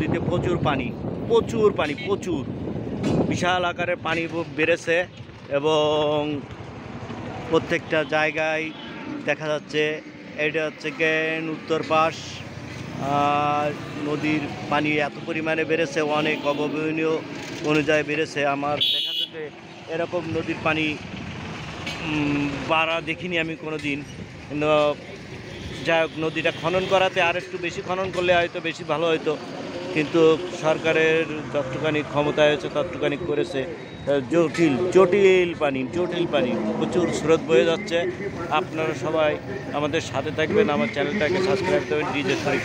নদীতে প্রচুর পানি, প্রচুর পানি, প্রচুর বিশাল আকারের পানি বেড়েছে এবং প্রত্যেকটা জায়গায় দেখা যাচ্ছে। এটা হচ্ছে গেন উত্তর পাশ। আর নদীর পানি এত পরিমাণে বেড়েছে, অনেক অভাবনীয় অনুযায়ী বেড়েছে। আমার দেখা যাচ্ছে এরকম নদীর পানি বাড়া দেখিনি আমি কোনো দিন। যাই হোক, নদীটা খনন করাতে আর একটু বেশি খনন করলে হয়তো বেশি ভালো হতো, কিন্তু সরকারের যতটুকানি ক্ষমতায় হয়েছে ততটুকানি করেছে। জটিল জটিল পানি, জটিল পানি, প্রচুর স্রোত বয়ে যাচ্ছে। আপনারা সবাই আমাদের সাথে থাকবেন, আমার চ্যানেলটাকে সাবস্ক্রাইব করবেন। ডিজে শরীফ।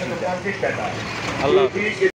আল্লাহ।